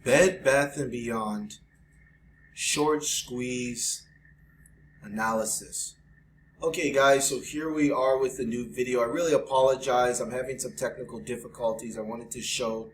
Bed Bath & Beyond short squeeze analysis. Okay guys, so here we are with the new video. I really apologize. I'm having some technical difficulties. I wanted to show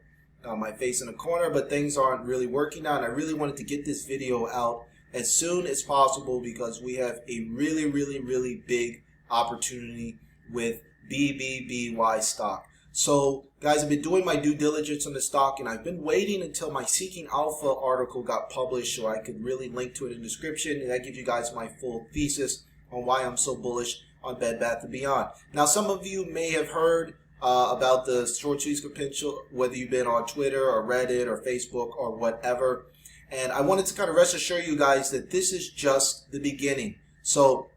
my face in a corner, but things aren't really working out. And I really wanted to get this video out as soon as possible because we have a really big opportunity with BBBY stock. So guys, I've been doing my due diligence on the stock, and I've been waiting until my Seeking Alpha article got published so I could really link to it in the description, and that gives you guys my full thesis on why I'm so bullish on Bed Bath & Beyond. Now, some of you may have heard about the short squeeze potential, whether you've been on Twitter or Reddit or Facebook or whatever, and I wanted to kind of rest assure you guys that this is just the beginning. So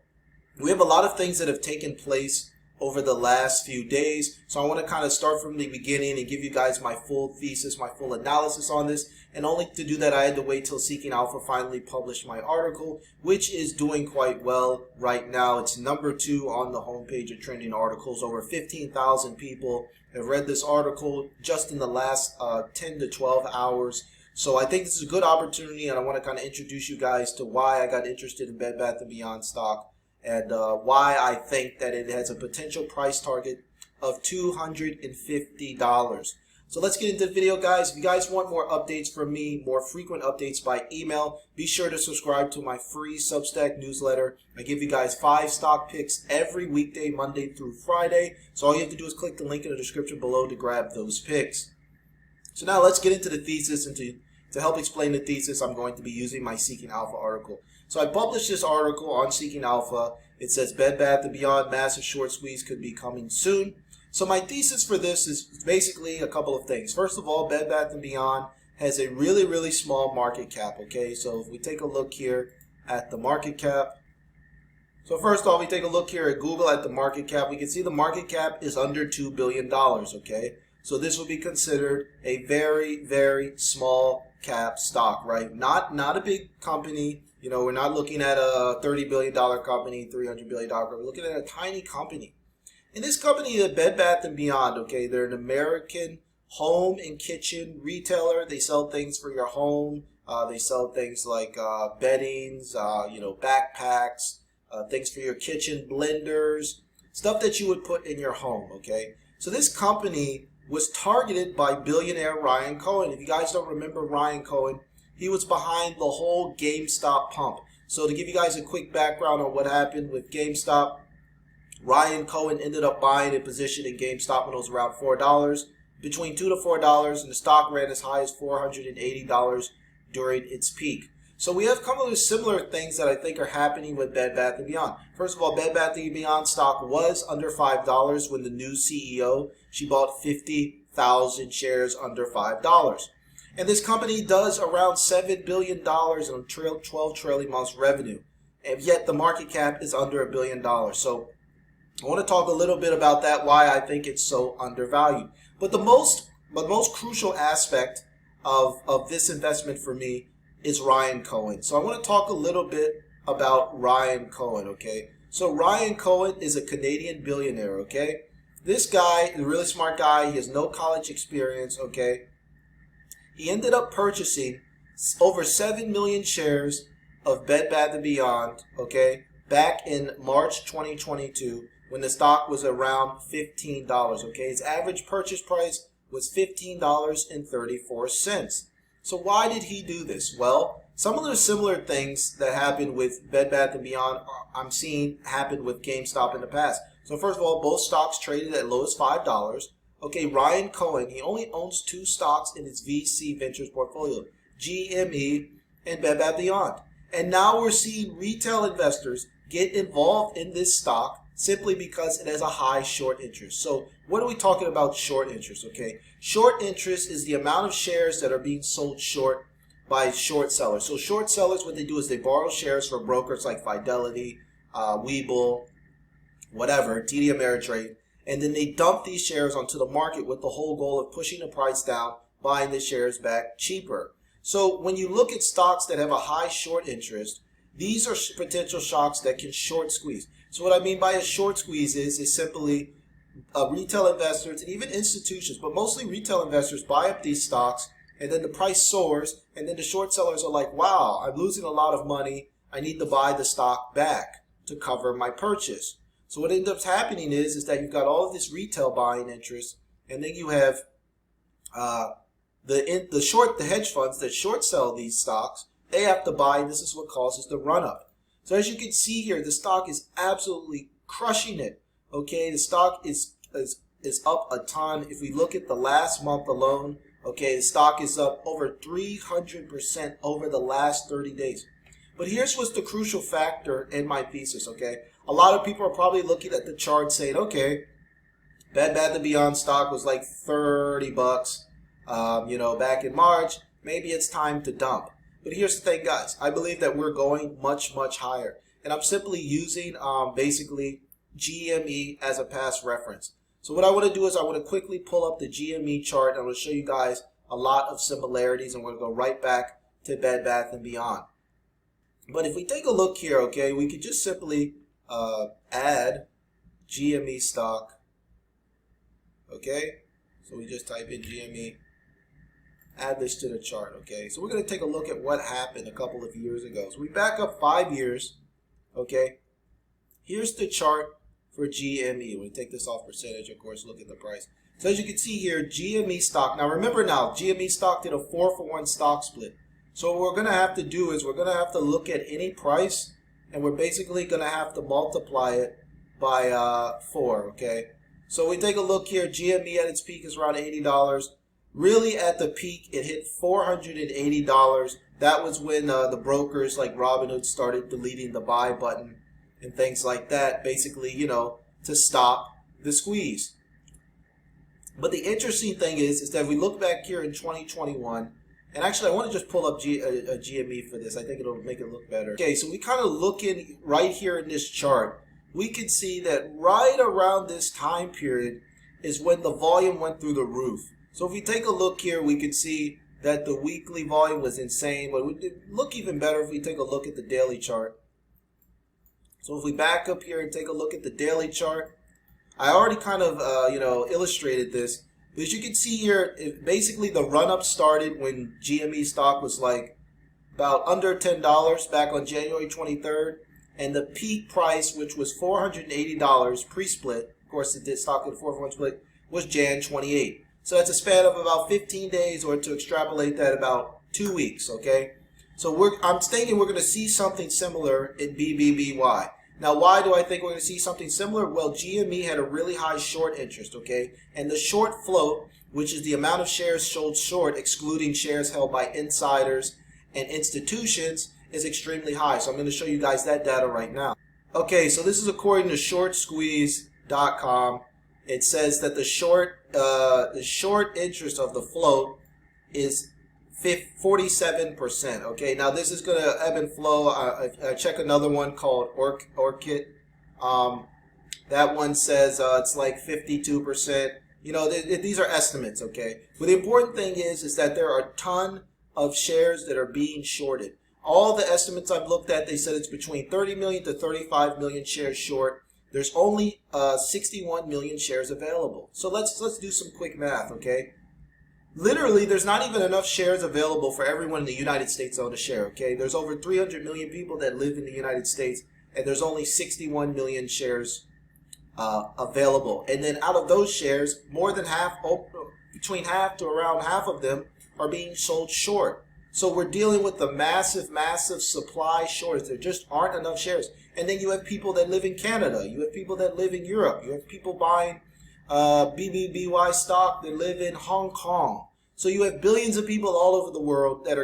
we have a lot of things that have taken place over the last few days, so I want to kind of start from the beginning and give you guys my full thesis, my full analysis on this. And only to do that, I had to wait till Seeking Alpha finally published my article, which is doing quite well right now. It's #2 on the homepage of trending articles. Over 15,000 people have read this article just in the last 10 to 12 hours. So I think this is a good opportunity, and I want to kind of introduce you guys to why I got interested in Bed Bath & Beyond stock, and why I think that it has a potential price target of $250. So let's get into the video, guys. If you guys want more updates from me, more frequent updates by email, be sure to subscribe to my free Substack newsletter. I give you guys 5 stock picks every weekday, Monday through Friday. So all you have to do is click the link in the description below to grab those picks. So now let's get into the thesis, and to help explain the thesis, I'm going to be using my Seeking Alpha article. So I published this article on Seeking Alpha. It says Bed Bath & Beyond massive short squeeze could be coming soon. So my thesis for this is basically a couple of things. First of all, Bed Bath & Beyond has a really small market cap, okay? So if we take a look here at the market cap. So first off, we take a look here at Google at the market cap. We can see the market cap is under $2 billion, okay? So this will be considered a very small cap stock, right? Not a big company. You know, we're not looking at a $30 billion company, $300 billion company. We're looking at a tiny company. And this company is Bed Bath & Beyond, okay? They're an American home and kitchen retailer. They sell things for your home. They sell things like beddings, you know, backpacks, things for your kitchen, blenders, stuff that you would put in your home, okay? So this company was targeted by billionaire Ryan Cohen. If you guys don't remember Ryan Cohen, he was behind the whole GameStop pump. So to give you guys a quick background on what happened with GameStop, Ryan Cohen ended up buying a position in GameStop when it was around $4, between $2 to $4, and the stock ran as high as $480 during its peak. So we have a couple of similar things that I think are happening with Bed Bath & Beyond. First of all, Bed Bath & Beyond stock was under $5 when the new CEO, she bought 50,000 shares under $5. And this company does around $7 billion in 12 trailing months revenue. And yet the market cap is under $1 billion. So I want to talk a little bit about that, why I think it's so undervalued. But the most crucial aspect of this investment for me is Ryan Cohen. So I want to talk a little bit about Ryan Cohen, okay? So Ryan Cohen is a Canadian billionaire, okay? This guy is a really smart guy. He has no college experience, okay? He ended up purchasing over 7 million shares of Bed Bath & Beyond, okay, back in March 2022 when the stock was around $15, okay? His average purchase price was $15.34. So why did he do this? Well, some of the similar things that happened with Bed Bath & Beyond I'm seeing happen with GameStop in the past. So first of all, both stocks traded at low as $5. Okay, Ryan Cohen, he only owns 2 stocks in his VC Ventures portfolio, GME and Bed Bath & Beyond. And now we're seeing retail investors get involved in this stock simply because it has a high short interest. So what are we talking about short interest, okay? Short interest is the amount of shares that are being sold short by short sellers. So short sellers, what they do is they borrow shares from brokers like Fidelity, Webull, whatever, TD Ameritrade, and then they dump these shares onto the market with the whole goal of pushing the price down, buying the shares back cheaper. So when you look at stocks that have a high short interest, these are potential shocks that can short squeeze. So what I mean by a short squeeze is simply retail investors and even institutions, but mostly retail investors buy up these stocks and then the price soars, and then the short sellers are like, wow, I'm losing a lot of money. I need to buy the stock back to cover my purchase. So what ends up happening is that you've got all of this retail buying interest, and then you have the hedge funds that short sell these stocks. They have to buy, and this is what causes the run up. So as you can see here, the stock is absolutely crushing it. Okay, the stock is up a ton. If we look at the last month alone, okay, the stock is up over 300% over the last 30 days. But here's what's the crucial factor in my thesis, okay? A lot of people are probably looking at the chart saying, okay, Bed Bath & Beyond stock was like 30 bucks, you know, back in March. Maybe it's time to dump. But here's the thing, guys. I believe that we're going much, much higher. And I'm simply using basically GME as a past reference. So what I want to do is I want to quickly pull up the GME chart. And I'm going to show you guys a lot of similarities. And we're going to go right back to Bed Bath & Beyond. But if we take a look here, okay, we could just simply add GME stock. Okay, so we just type in GME. Add this to the chart, okay? So we're going to take a look at what happened a couple of years ago. So we back up 5 years, okay? Here's the chart for GME. We take this off percentage, of course, look at the price. So as you can see here, GME stock. Now remember now, GME stock did a 4-for-1 stock split. So what we're going to have to do is we're going to have to look at any price, and we're basically going to have to multiply it by 4, okay? So we take a look here, GME at its peak is around $80. Really at the peak, it hit $480. That was when the brokers like Robinhood started deleting the buy button and things like that, basically, you know, to stop the squeeze. But the interesting thing is that we look back here in 2021, and actually I want to just pull up a GME for this. I think it'll make it look better. Okay, so we kind of look in right here in this chart. We can see that right around this time period is when the volume went through the roof. So if we take a look here, we can see that the weekly volume was insane, but it would look even better if we take a look at the daily chart. So if we back up here and take a look at the daily chart, I already kind of you know, illustrated this. But as you can see here, basically the run-up started when GME stock was like about under $10 back on January 23rd, and the peak price, which was $480 pre-split, of course it did stock with a 4-for-1 split, was Jan 28. So that's a span of about 15 days, or to extrapolate that, about 2 weeks, okay? So I'm thinking we're going to see something similar in BBBY. Now, why do I think we're going to see something similar? Well, GME had a really high short interest, okay? And the short float, which is the amount of shares sold short, excluding shares held by insiders and institutions, is extremely high. So I'm going to show you guys that data right now. Okay, so this is according to shortsqueeze.com. It says that the short interest of the float is 47%. Okay, now this is going to ebb and flow. I check another one called Orchid. That one says it's like 52%. You know, these are estimates. Okay, but the important thing is that there are a ton of shares that are being shorted. All the estimates I've looked at, they said it's between 30 million to 35 million shares short. There's only 61 million shares available. So let's do some quick math, okay? Literally, there's not even enough shares available for everyone in the United States to own a share, okay? There's over 300 million people that live in the United States, and there's only 61 million shares available. And then out of those shares, more than half, between half to around half of them are being sold short. So we're dealing with the massive, massive supply shortage. There just aren't enough shares. And then you have people that live in Canada. You have people that live in Europe. You have people buying BBBY stock that live in Hong Kong. So you have billions of people all over the world that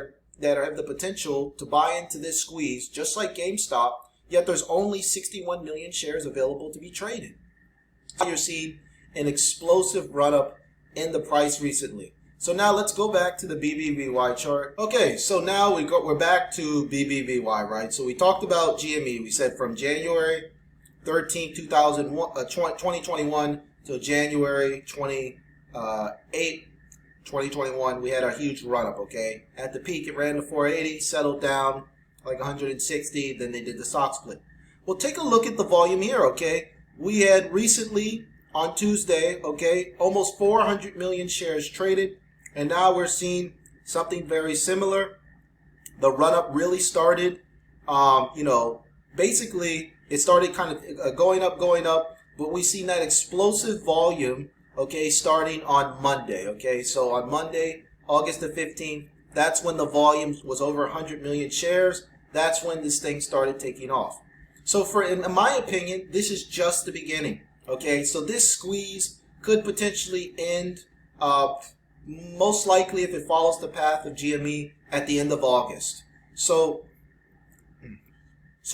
have the potential to buy into this squeeze, just like GameStop, yet there's only 61 million shares available to be traded. So you're seeing an explosive run-up in the price recently. So now let's go back to the BBBY chart. Okay, so now we're back to BBBY, right? So we talked about GME. We said from January 13, 2021 to January 28, 2021, we had a huge run-up, okay? At the peak, it ran to 480, settled down like 160, then they did the stock split. Well, take a look at the volume here, okay? We had recently, on Tuesday, okay, almost 400 million shares traded. And now we're seeing something very similar. The run-up really started, basically it started kind of going up, but we've seen that explosive volume, okay, starting on Monday, okay? So on Monday, August the 15th, that's when the volume was over 100 million shares. That's when this thing started taking off. So in my opinion, this is just the beginning, okay? So this squeeze could potentially end, most likely if it follows the path of GME at the end of August. So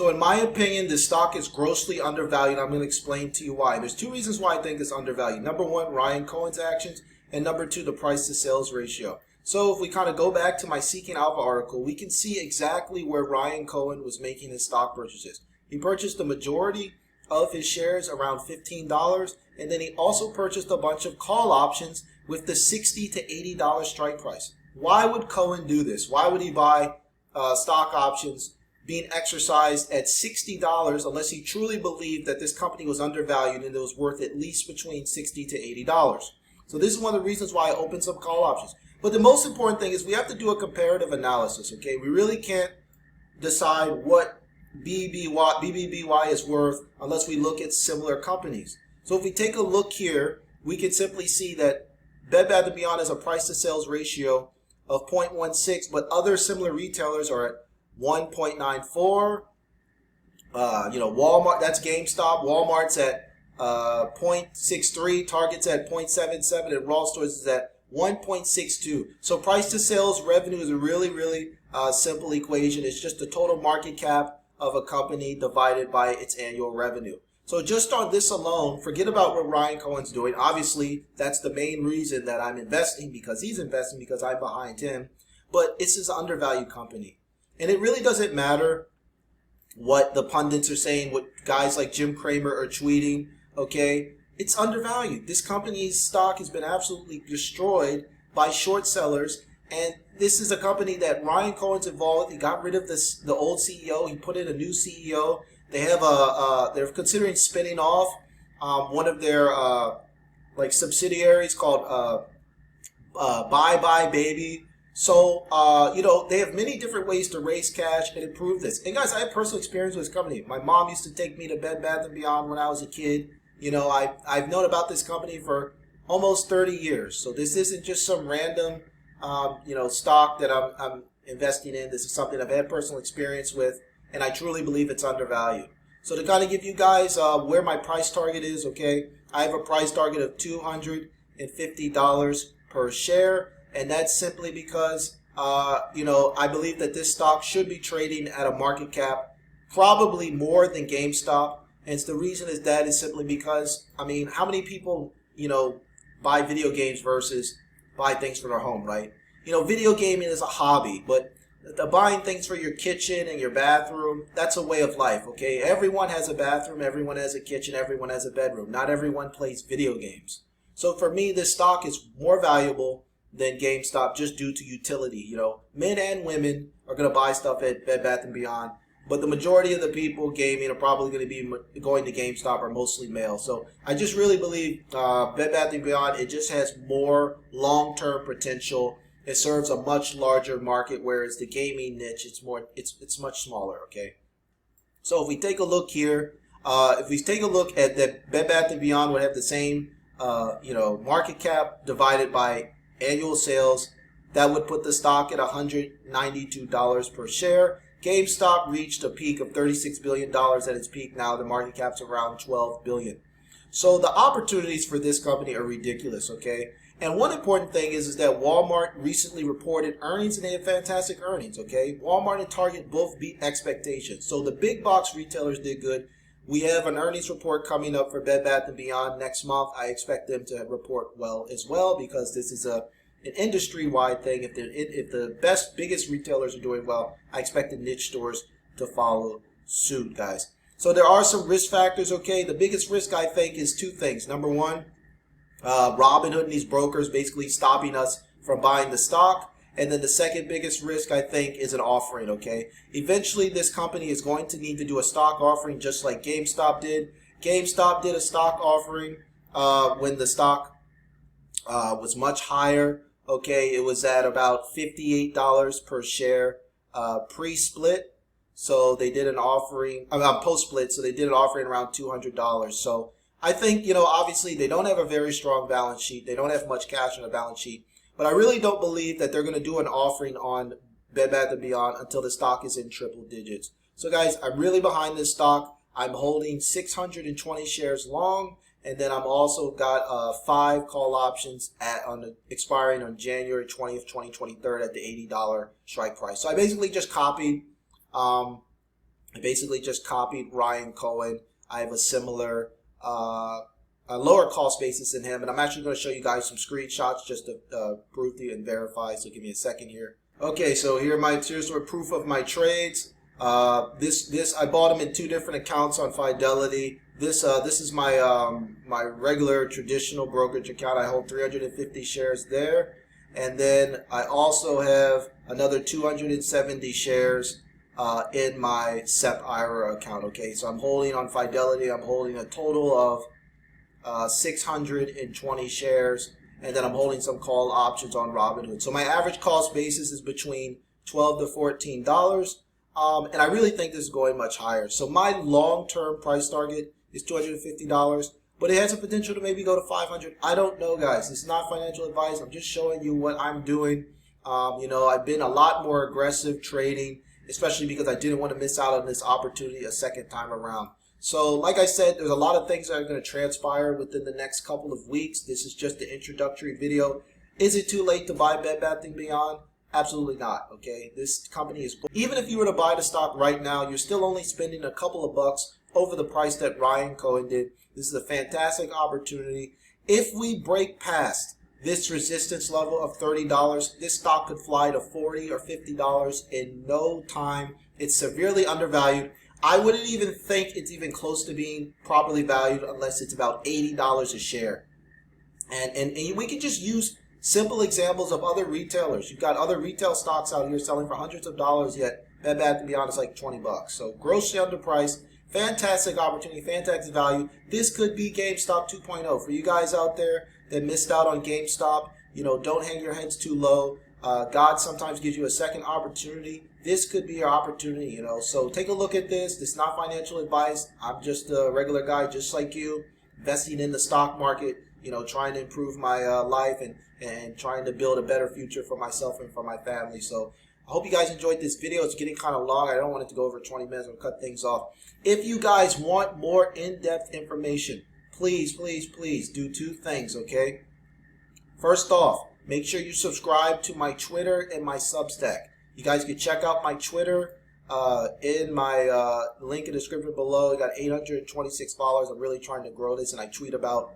in my opinion, this stock is grossly undervalued. I'm going to explain to you why. There's two reasons why I think it's undervalued. Number one, Ryan Cohen's actions, and number two, the price to sales ratio. So if we kind of go back to my Seeking Alpha article, we can see exactly where Ryan Cohen was making his stock purchases. He purchased the majority of his shares around $15, and then he also purchased a bunch of call options with the $60 to $80 strike price. Why would Cohen do this? Why would he buy stock options being exercised at $60 unless he truly believed that this company was undervalued and it was worth at least between $60 to $80? So this is one of the reasons why I opened some call options. But the most important thing is we have to do a comparative analysis, okay? We really can't decide what BBBY is worth unless we look at similar companies. So if we take a look here, we can simply see that Bed Bath & Beyond has a price to sales ratio of 0.16, but other similar retailers are at 1.94. Walmart, that's GameStop. Walmart's at 0.63, Target's at 0.77, and Raw Stores is at 1.62. So price to sales revenue is a really simple equation. It's just the total market cap of a company divided by its annual revenue. So just on this alone, forget about what Ryan Cohen's doing. Obviously, that's the main reason that I'm investing, because he's investing, because I'm behind him. But this is an undervalued company. And it really doesn't matter what the pundits are saying, what guys like Jim Cramer are tweeting, okay? It's undervalued. This company's stock has been absolutely destroyed by short sellers, and this is a company that Ryan Cohen's involved with. He got rid of the old CEO. He put in a new CEO. They have they're considering spinning off one of their subsidiaries called BBBY. So they have many different ways to raise cash and improve this. And guys, I have personal experience with this company. My mom used to take me to Bed Bath & Beyond when I was a kid. I've known about this company for almost 30 years. So this isn't just some random, stock that I'm investing in. This is something I've had personal experience with, and I truly believe it's undervalued. So to kind of give you guys where my price target is, okay, I have a price target of $250 per share, and that's simply because, I believe that this stock should be trading at a market cap probably more than GameStop. And the reason is that is simply because, how many people, buy video games versus buy things for their home, right? Video gaming is a hobby, but buying things for your kitchen and your bathroom, that's a way of life, okay? Everyone has a bathroom, everyone has a kitchen, everyone has a bedroom. Not everyone plays video games. So for me, this stock is more valuable than GameStop just due to utility. Men and women are going to buy stuff at Bed Bath & Beyond. But the majority of the people gaming are probably going to be going to GameStop are mostly male. So I just really believe Bed Bath & Beyond, it just has more long-term potential. It serves a much larger market, whereas the gaming niche, it's much smaller, okay? So if we take a look here, if we take a look at the Bed Bath & Beyond would have the same, market cap divided by annual sales. That would put the stock at $192 per share. GameStop reached a peak of $36 billion at its peak. Now the market cap's around $12 billion. So the opportunities for this company are ridiculous, okay? And one important thing is that Walmart recently reported earnings, and they had fantastic earnings, okay? Walmart and Target both beat expectations. So the big box retailers did good. We have an earnings report coming up for Bed Bath & Beyond next month. I expect them to report well as well, because this is an industry-wide thing. If the biggest retailers are doing well, I expect the niche stores to follow suit, guys. So there are some risk factors, okay? The biggest risk, I think, is two things. Number one, Robinhood and these brokers basically stopping us from buying the stock. And then the second biggest risk, I think, is an offering, okay? Eventually, this company is going to need to do a stock offering just like GameStop did. GameStop did a stock offering when the stock was much higher. Okay, it was at about $58 per share pre-split. So they did an offering, post-split, so they did an offering around $200. So I think, obviously they don't have a very strong balance sheet. They don't have much cash on the balance sheet. But I really don't believe that they're going to do an offering on Bed Bath & Beyond until the stock is in triple digits. So guys, I'm really behind this stock. I'm holding 620 shares long. And then I'm also got 5 call options expiring on January 20th, 2023 at the $80 strike price. So I basically just copied Ryan Cohen. I have a similar a lower cost basis than him, and I'm actually going to show you guys some screenshots just to prove to you and verify. So give me a second here. Okay, so here's proof of my trades. This I bought them in 2 different accounts on Fidelity. This is my my regular traditional brokerage account. I hold 350 shares there, and then I also have another 270 shares in my SEP IRA account. Okay, so I'm holding on Fidelity. I'm holding a total of 620 shares, and then I'm holding some call options on Robinhood. So my average cost basis is between $12 to $14, and I really think this is going much higher. So my long-term price target is $250, but it has a potential to maybe go to $500. I don't know, guys. This is not financial advice. I'm just showing you what I'm doing. I've been a lot more aggressive trading, especially because I didn't want to miss out on this opportunity a second time around. So like I said, there's a lot of things that are going to transpire within the next couple of weeks. This is just the introductory video. Is it too late to buy Bed Bath & Beyond? Absolutely not, okay? This company is, even if you were to buy the stock right now, you're still only spending a couple of bucks over the price that Ryan Cohen did. This is a fantastic opportunity. If we break past this resistance level of $30, this stock could fly to $40 or $50 in no time. It's severely undervalued. I wouldn't even think it's even close to being properly valued unless it's about $80 a share. And we can just use simple examples of other retailers. You've got other retail stocks out here selling for hundreds of dollars, yet Bed Bath & Beyond is like 20 bucks. So grossly underpriced. Fantastic opportunity, fantastic value. This could be GameStop 2.0. For you guys out there that missed out on GameStop, don't hang your heads too low. God sometimes gives you a second opportunity. This could be your opportunity, So take a look at this. This is not financial advice. I'm just a regular guy just like you, investing in the stock market, trying to improve my life and trying to build a better future for myself and for my family. So I hope you guys enjoyed this video. It's getting kind of long. I don't want it to go over 20 minutes. I'll cut things off. If you guys want more in-depth information, please, please, please do 2 things, okay? First off, make sure you subscribe to my Twitter and my Substack. You guys can check out my Twitter in my link in the description below. I got 826 followers. I'm really trying to grow this, and I tweet about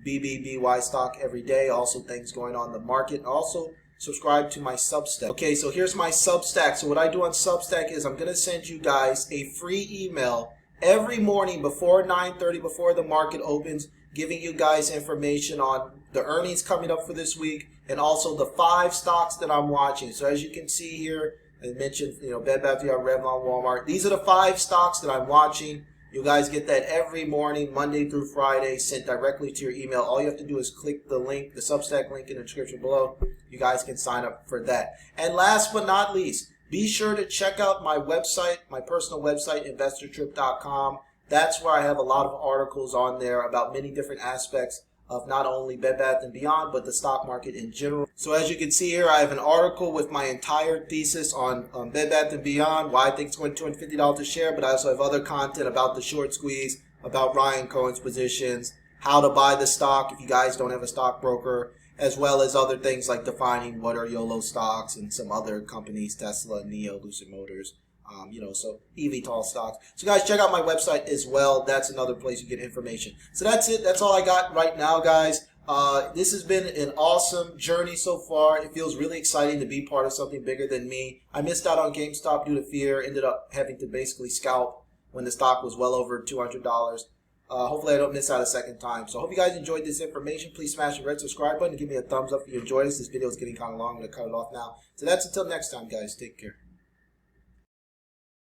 BBBY stock every day. Also things going on in the market. Also subscribe to my Substack. Okay, so here's my Substack. So what I do on Substack is I'm going to send you guys a free email every morning before 9:30, before the market opens, giving you guys information on the earnings coming up for this week and also the 5 stocks that I'm watching. So as you can see here, I mentioned, Bed Bath & Beyond, Revlon, Walmart. These are the 5 stocks that I'm watching. You guys get that every morning, Monday through Friday, sent directly to your email. All you have to do is click the link, the Substack link in the description below. You guys can sign up for that. And last but not least, be sure to check out my website, my personal website, investortrip.com. That's where I have a lot of articles on there about many different aspects of not only Bed Bath & Beyond, but the stock market in general. So as you can see here, I have an article with my entire thesis on Bed Bath & Beyond, why I think it's going to $250 a share, but I also have other content about the short squeeze, about Ryan Cohen's positions, how to buy the stock if you guys don't have a stockbroker, as well as other things like defining what are YOLO stocks and some other companies, Tesla, NEO, Lucid Motors, so eVTOL stocks. So guys, check out my website as well. That's another place you get information. So that's it. That's all I got right now, guys. This has been an awesome journey so far. It feels really exciting to be part of something bigger than me. I missed out on GameStop due to fear. Ended up having to basically scalp when the stock was well over $200. Hopefully I don't miss out a second time. So I hope you guys enjoyed this information. Please smash the red subscribe button and give me a thumbs up if you enjoyed this. This video is getting kind of long. I'm going to cut it off now. So that's until next time, guys. Take care.